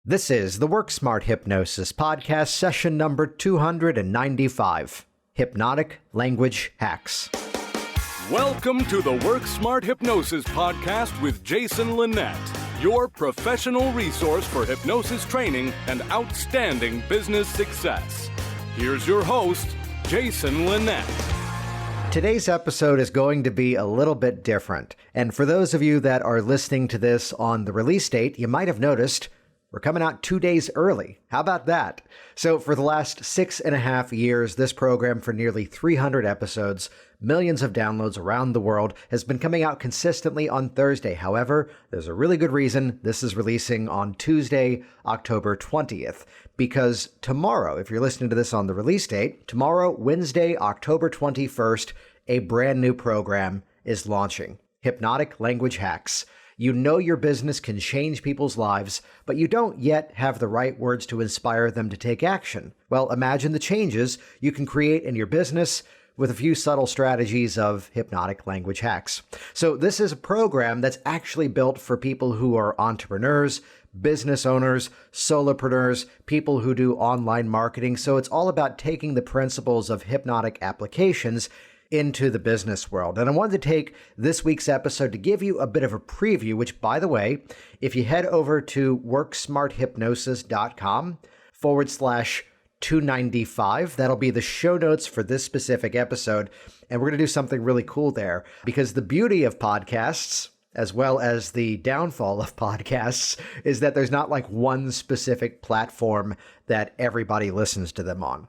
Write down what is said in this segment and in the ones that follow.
This is the Work Smart Hypnosis podcast, session number 295, Hypnotic Language Hacks. Welcome to the Work Smart Hypnosis podcast with Jason Linett, your professional resource for hypnosis training and outstanding business success. Here's your host, Jason Linett. Today's episode is going to be a little bit different. And for those of you that are listening to this on the release date, you might have noticed we're coming out 2 days early. How about that? So for the last 6.5 years, this program for nearly 300 episodes, millions of downloads around the world, has been coming out consistently on Thursday. However, there's a really good reason this is releasing on Tuesday, October 20th. Because tomorrow, if you're listening to this on the release date, tomorrow, Wednesday, October 21st, a brand new program is launching. Hypnotic Language Hacks. You know your business can change people's lives, but you don't yet have the right words to inspire them to take action. Well, imagine the changes you can create in your business with a few subtle strategies of Hypnotic Language Hacks. So this is a program that's actually built for people who are entrepreneurs, business owners, solopreneurs, people who do online marketing. So it's all about taking the principles of hypnotic applications into the business world. And I wanted to take this week's episode to give you a bit of a preview, which, by the way, if you head over to worksmarthypnosis.com/295, that'll be the show notes for this specific episode. And we're going to do something really cool there, because the beauty of podcasts, as well as the downfall of podcasts, is that there's not like one specific platform that everybody listens to them on.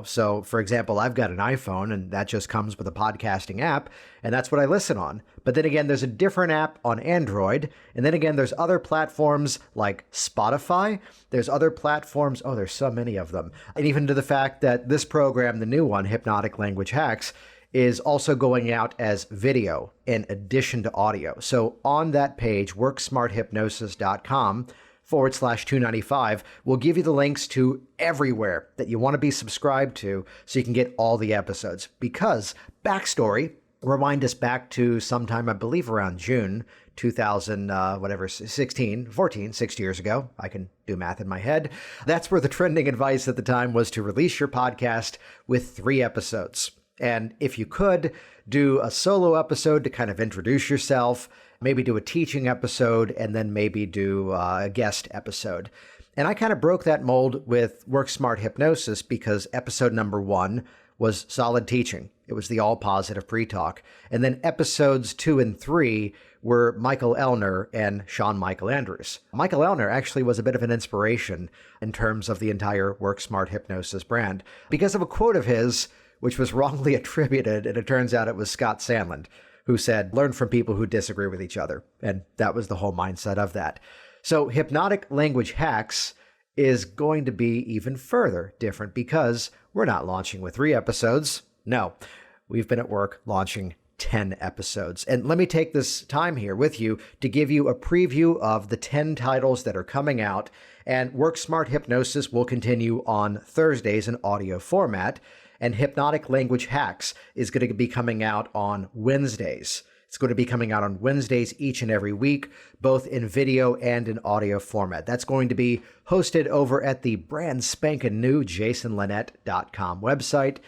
So for example, I've got an iPhone and that just comes with a podcasting app, and that's what I listen on. But then again, there's a different app on Android. And then again, there's other platforms like Spotify. There's other platforms. Oh, there's so many of them. And even to the fact that this program, the new one, Hypnotic Language Hacks, is also going out as video in addition to audio. So on that page, worksmarthypnosis.com/295 will give you the links to everywhere that you want to be subscribed to so you can get all the episodes. Because, backstory, rewind us back to sometime, I believe around June 2016, 6 years ago. I can do math in my head. That's where the trending advice at the time was to release your podcast with 3 episodes. And if you could, do a solo episode to kind of introduce yourself, maybe do a teaching episode, and then maybe do a guest episode. And I kind of broke that mold with Work Smart Hypnosis because episode number 1 was solid teaching. It was the all positive pre-talk. And then episodes 2 and 3 were Michael Elner and Sean Michael Andrews. Michael Elner actually was a bit of an inspiration in terms of the entire Work Smart Hypnosis brand because of a quote of his, which was wrongly attributed, and it turns out it was Scott Sandland, who said, learn from people who disagree with each other. And that was the whole mindset of that. So Hypnotic Language Hacks is going to be even further different because we're not launching with 3 episodes. No, we've been at work launching 10 episodes. And let me take this time here with you to give you a preview of the 10 titles that are coming out. And Work Smart Hypnosis will continue on Thursdays in audio format. And Hypnotic Language Hacks is going to be coming out on Wednesdays. It's going to be coming out on Wednesdays each and every week, both in video and in audio format. That's going to be hosted over at the brand spanking new jasonlinett.com website.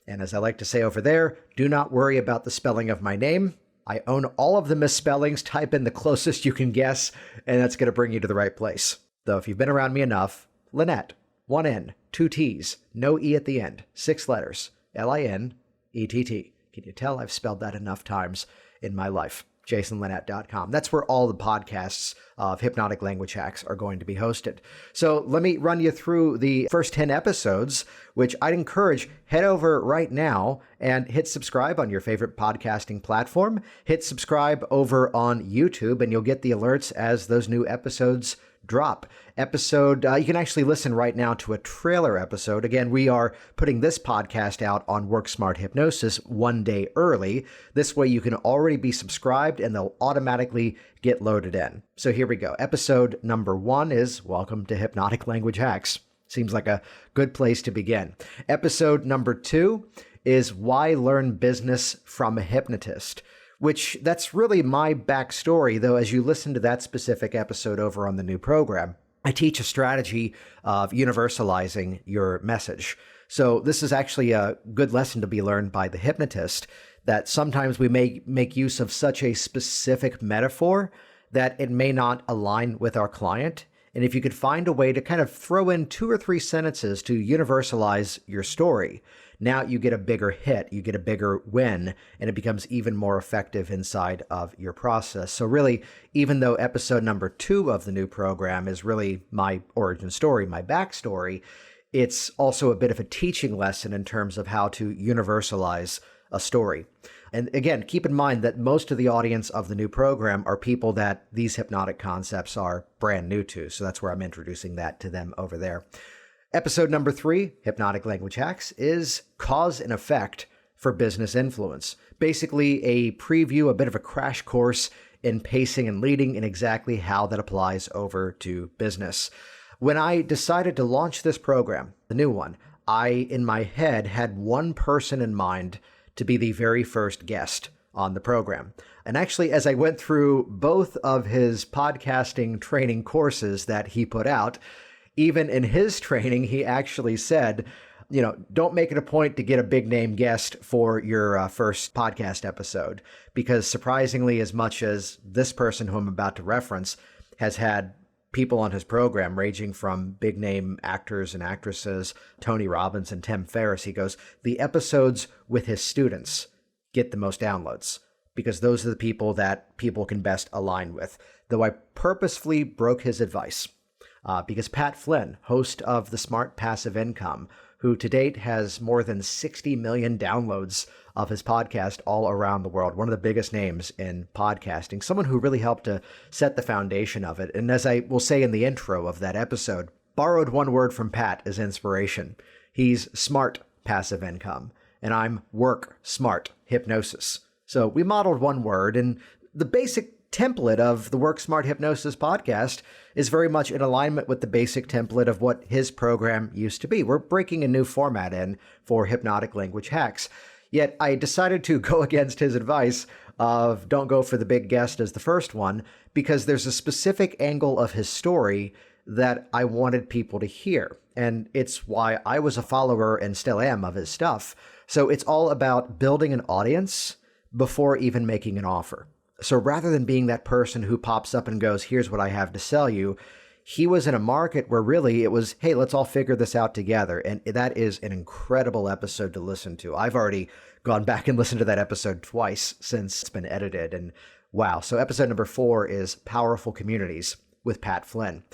And as I like to say over there, do not worry about the spelling of my name. I own all of the misspellings. Type in the closest you can guess, and that's going to bring you to the right place. Though if you've been around me enough, Linett, 1 N, 2 T's, no E at the end, 6 letters, L-I-N-E-T-T. Can you tell I've spelled that enough times in my life? jasonlinett.com. That's where all the podcasts of Hypnotic Language Hacks are going to be hosted. So let me run you through the first 10 episodes, which I'd encourage, head over right now and hit subscribe on your favorite podcasting platform. Hit subscribe over on YouTube and you'll get the alerts as those new episodes drop. You can actually listen right now to a trailer episode. Again, we are putting this podcast out on Work Smart Hypnosis 1 day early. This way you can already be subscribed and they'll automatically get loaded in. So here we go. Episode number 1 is Welcome to Hypnotic Language Hacks. Seems like a good place to begin. Episode number 2 is Why Learn Business from a Hypnotist, which that's really my backstory, though as you listen to that specific episode over on the new program, I teach a strategy of universalizing your message. So this is actually a good lesson to be learned by the hypnotist, that sometimes we may make use of such a specific metaphor that it may not align with our client. And if you could find a way to kind of throw in 2 or 3 sentences to universalize your story, now you get a bigger hit, you get a bigger win, and it becomes even more effective inside of your process. So really, even though episode number 2 of the new program is really my origin story, my backstory, it's also a bit of a teaching lesson in terms of how to universalize a story. And again, keep in mind that most of the audience of the new program are people that these hypnotic concepts are brand new to. So that's where I'm introducing that to them over there. Episode number 3, Hypnotic Language Hacks, is cause and effect for business influence. Basically a preview, a bit of a crash course in pacing and leading and exactly how that applies over to business. When I decided to launch this program, the new one, I, in my head, had one person in mind to be the very first guest on the program. And actually, as I went through both of his podcasting training courses that he put out, even in his training, he actually said, don't make it a point to get a big name guest for your first podcast episode, because surprisingly, as much as this person who I'm about to reference has had people on his program ranging from big name actors and actresses, Tony Robbins and Tim Ferriss, he goes, the episodes with his students get the most downloads because those are the people that people can best align with. Though I purposefully broke his advice because Pat Flynn, host of The Smart Passive Income, who to date has more than 60 million downloads of his podcast all around the world, one of the biggest names in podcasting, someone who really helped to set the foundation of it. And as I will say in the intro of that episode, borrowed one word from Pat as inspiration. He's smart passive income, and I'm work smart hypnosis. So we modeled one word, and the basic template of the Work Smart Hypnosis podcast is very much in alignment with the basic template of what his program used to be. We're breaking a new format in for Hypnotic Language Hacks. Yet I decided to go against his advice of don't go for the big guest as the first one, because there's a specific angle of his story that I wanted people to hear. And it's why I was a follower and still am of his stuff. So it's all about building an audience before even making an offer. So rather than being that person who pops up and goes, here's what I have to sell you, he was in a market where really it was, hey, let's all figure this out together. And that is an incredible episode to listen to. I've already gone back and listened to that episode twice since it's been edited. And wow. So episode number 4 is Powerful Communities with Pat Flynn.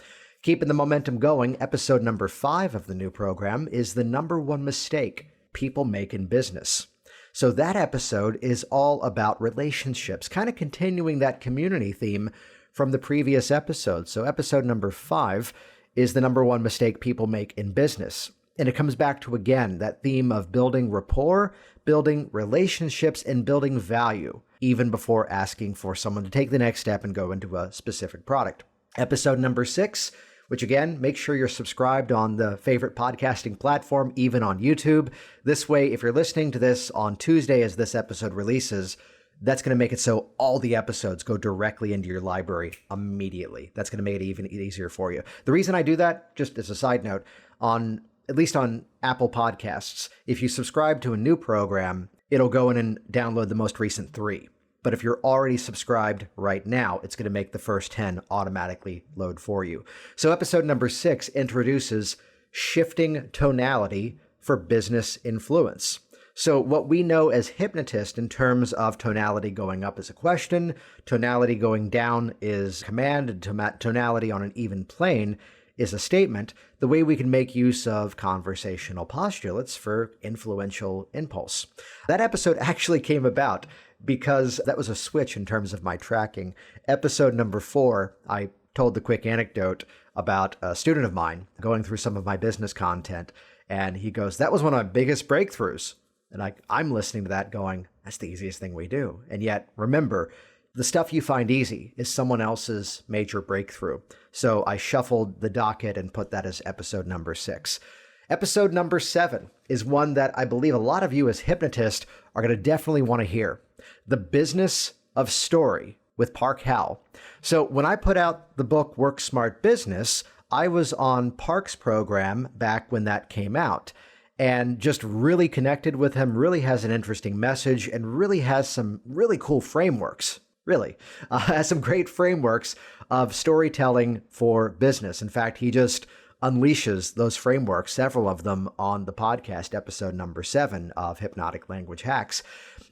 Keeping the momentum going, episode number 5 of the new program is the number 1 mistake people make in business. So that episode is all about relationships, kind of continuing that community theme from the previous episode. So episode number 5 is the number 1 mistake people make in business. And it comes back to, again, that theme of building rapport, building relationships, and building value, even before asking for someone to take the next step and go into a specific product. Episode number 6, which again, make sure you're subscribed on the favorite podcasting platform, even on YouTube. This way, if you're listening to this on Tuesday as this episode releases, that's going to make it so all the episodes go directly into your library immediately. That's going to make it even easier for you. The reason I do that, just as a side note, at least on Apple Podcasts, if you subscribe to a new program, it'll go in and download the most recent 3. But if you're already subscribed right now, it's going to make the first 10 automatically load for you. So episode number 6 introduces shifting tonality for business influence. So what we know as hypnotists in terms of tonality going up is a question, tonality going down is command, and tonality on an even plane is a statement. The way we can make use of conversational postulates for influential impulse. That episode actually came about because that was a switch in terms of my tracking. Episode number 4, I told the quick anecdote about a student of mine going through some of my business content, and he goes, that was one of my biggest breakthroughs. And I'm listening to that going, that's the easiest thing we do. And yet, remember, the stuff you find easy is someone else's major breakthrough. So I shuffled the docket and put that as episode number 6. Episode number 7 is one that I believe a lot of you as hypnotists are going to definitely want to hear. The Business of Story with Park Howell. So when I put out the book Work Smart Business, I was on Park's program back when that came out and just really connected with him, really has an interesting message and really has some really cool frameworks, really. Has some great frameworks of storytelling for business. In fact, he just unleashes those frameworks, several of them on the podcast, episode number 7 of Hypnotic Language Hacks,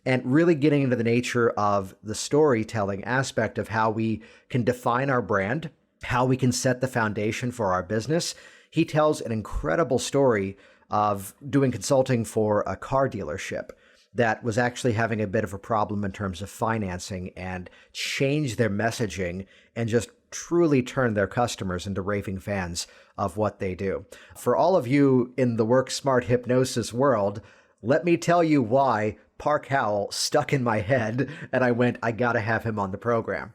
and really getting into the nature of the storytelling aspect of how we can define our brand, how we can set the foundation for our business. He tells an incredible story of doing consulting for a car dealership that was actually having a bit of a problem in terms of financing and changed their messaging and just truly turn their customers into raving fans of what they do. For all of you in the Work Smart Hypnosis world, let me tell you why Park Howell stuck in my head and I went, I gotta have him on the program.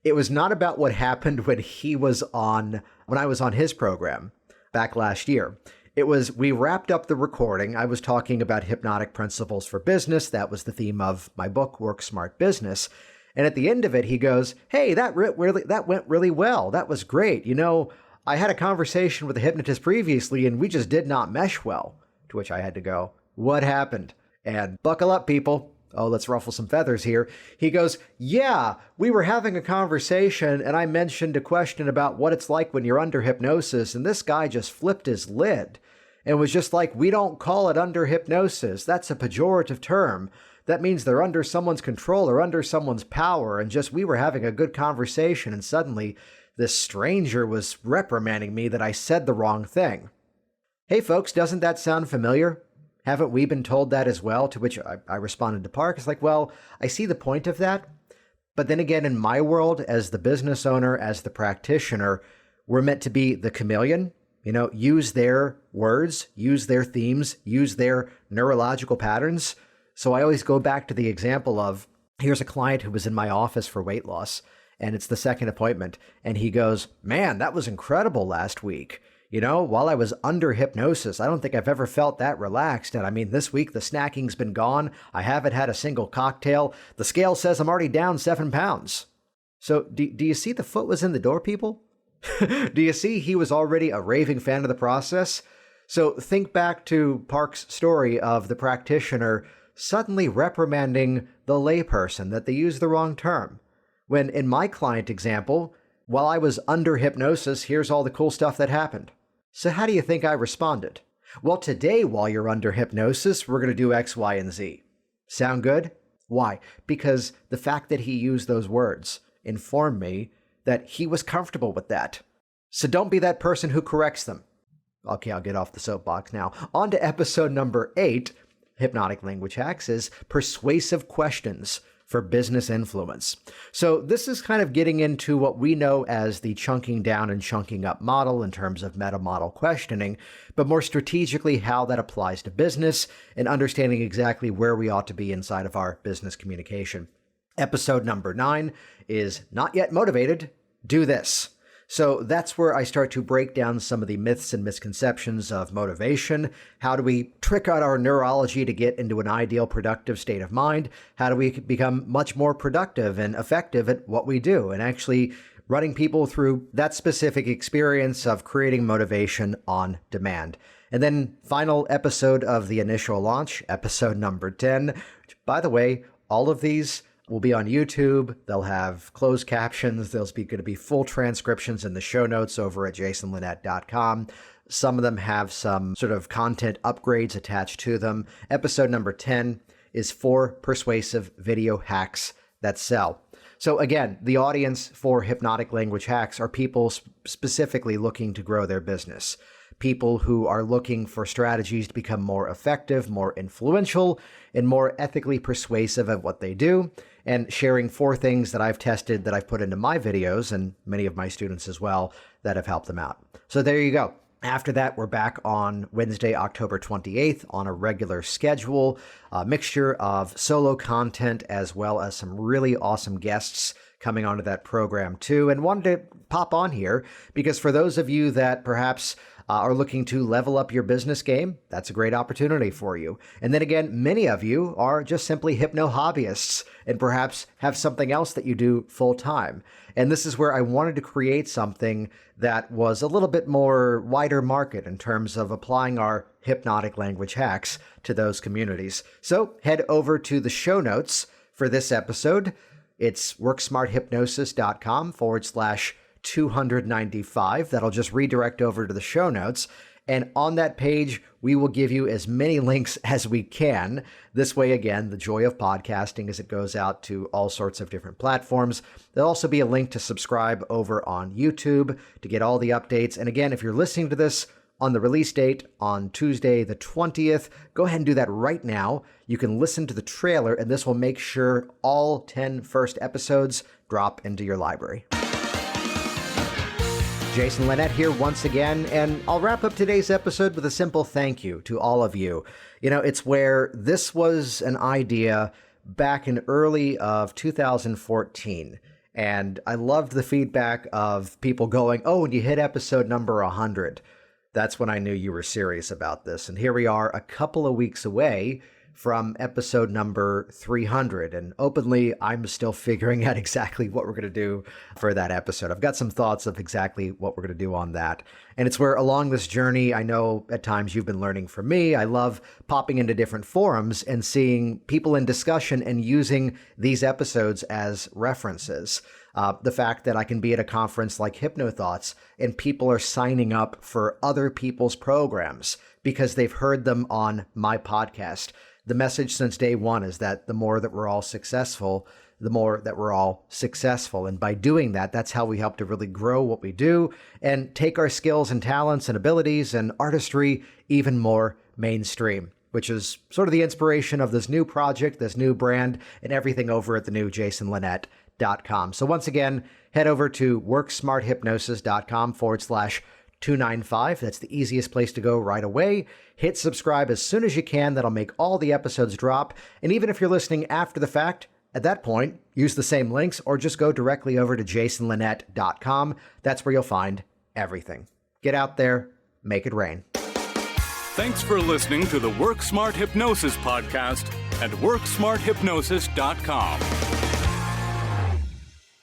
It was not about what happened when I was on his program back last year. It was, we wrapped up the recording. I was talking about hypnotic principles for business. That was the theme of my book, Work Smart Business. And at the end of it, he goes, hey, that went really well. That was great. You know, I had a conversation with a hypnotist previously and we just did not mesh well. To which I had to go, what happened? And buckle up, people. Oh, let's ruffle some feathers here. He goes, yeah, we were having a conversation and I mentioned a question about what it's like when you're under hypnosis. And this guy just flipped his lid and was just like, we don't call it under hypnosis. That's a pejorative term. That means they're under someone's control or under someone's power. And just, we were having a good conversation. And suddenly this stranger was reprimanding me that I said the wrong thing. Hey folks, doesn't that sound familiar? Haven't we been told that as well? To which I responded to Park. It's like, well, I see the point of that. But then again, in my world, as the business owner, as the practitioner, we're meant to be the chameleon, use their words, use their themes, use their neurological patterns. So I always go back to the example of, here's a client who was in my office for weight loss, and it's the second appointment. And he goes, man, that was incredible last week. While I was under hypnosis, I don't think I've ever felt that relaxed. And I mean, this week, the snacking's been gone. I haven't had a single cocktail. The scale says I'm already down 7 pounds. So do you see the foot was in the door, people? Do you see he was already a raving fan of the process? So think back to Park's story of the practitioner suddenly reprimanding the layperson that they used the wrong term. When in my client example, while I was under hypnosis, here's all the cool stuff that happened. So how do you think I responded? Well, today, while you're under hypnosis, we're going to do X, Y, and Z. Sound good? Why? Because the fact that he used those words informed me that he was comfortable with that. So don't be that person who corrects them. Okay, I'll get off the soapbox now. On to episode number 8, Hypnotic Language Hacks, is persuasive questions for business influence. So this is kind of getting into what we know as the chunking down and chunking up model in terms of meta model questioning, but more strategically how that applies to business and understanding exactly where we ought to be inside of our business communication. Episode number 9 is Not Yet Motivated, Do This. So that's where I start to break down some of the myths and misconceptions of motivation. How do we trick out our neurology to get into an ideal productive state of mind? How do we become much more productive and effective at what we do? And actually running people through that specific experience of creating motivation on demand. And then final episode of the initial launch, episode number 10. Which, by the way, all of these will be on YouTube. They'll have closed captions. There's going to be full transcriptions in the show notes over at jasonlinett.com. Some of them have some sort of content upgrades attached to them. Episode number 10 is 4 persuasive video hacks that sell. So again, the audience for Hypnotic Language Hacks are people specifically looking to grow their business. People who are looking for strategies to become more effective, more influential, and more ethically persuasive at what they do, and sharing 4 things that I've tested that I've put into my videos, and many of my students as well, that have helped them out. So there you go. After that, we're back on Wednesday, October 28th on a regular schedule, a mixture of solo content as well as some really awesome guests coming onto that program too. And wanted to pop on here because for those of you that perhaps are looking to level up your business game, that's a great opportunity for you. And then again, many of you are just simply hypno hobbyists and perhaps have something else that you do full time. And this is where I wanted to create something that was a little bit more wider market in terms of applying our hypnotic language hacks to those communities. So head over to the show notes for this episode. It's worksmarthypnosis.com/295. That'll just redirect over to the show notes. And on that page, we will give you as many links as we can. This way, again, the joy of podcasting as it goes out to all sorts of different platforms. There'll also be a link to subscribe over on YouTube to get all the updates. And again, if you're listening to this on the release date on Tuesday the 20th, go ahead and do that right now. You can listen to the trailer, and this will make sure all 10 first episodes drop into your library. Jason Linett here once again, and I'll wrap up today's episode with a simple thank you to all of you. You know, it's where this was an idea back in early of 2014, and I loved the feedback of people going, oh, when you hit episode number 100, that's when I knew you were serious about this. And here we are a couple of weeks away from episode number 300. And openly, I'm still figuring out exactly what we're going to do for that episode. I've got some thoughts of exactly what we're going to do on that. And it's where along this journey, I know at times you've been learning from me. I love popping into different forums and seeing people in discussion and using these episodes as references. The fact that I can be at a conference like HypnoThoughts and people are signing up for other people's programs because they've heard them on my podcast. The message since day one is that the more that we're all successful, the more that we're all successful. And by doing that, that's how we help to really grow what we do and take our skills and talents and abilities and artistry even more mainstream, which is sort of the inspiration of this new project, this new brand, and everything over at the new JasonLinett.com. So once again, head over to worksmarthypnosis.com/295. That's the easiest place to go right away. Hit subscribe as soon as you can. That'll make all the episodes drop. And even if you're listening after the fact, at that point, use the same links or just go directly over to jasonlinett.com. That's where you'll find everything. Get out there, make it rain. Thanks for listening to the Work Smart Hypnosis podcast at worksmarthypnosis.com.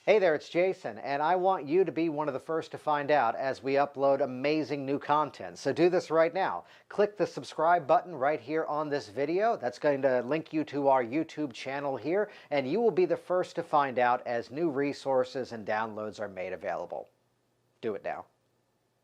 Hey there, it's Jason, and I want you to be one of the first to find out as we upload amazing new content. So do this right now. Click the subscribe button right here on this video. That's going to link you to our YouTube channel here, and you will be the first to find out as new resources and downloads are made available. Do it now.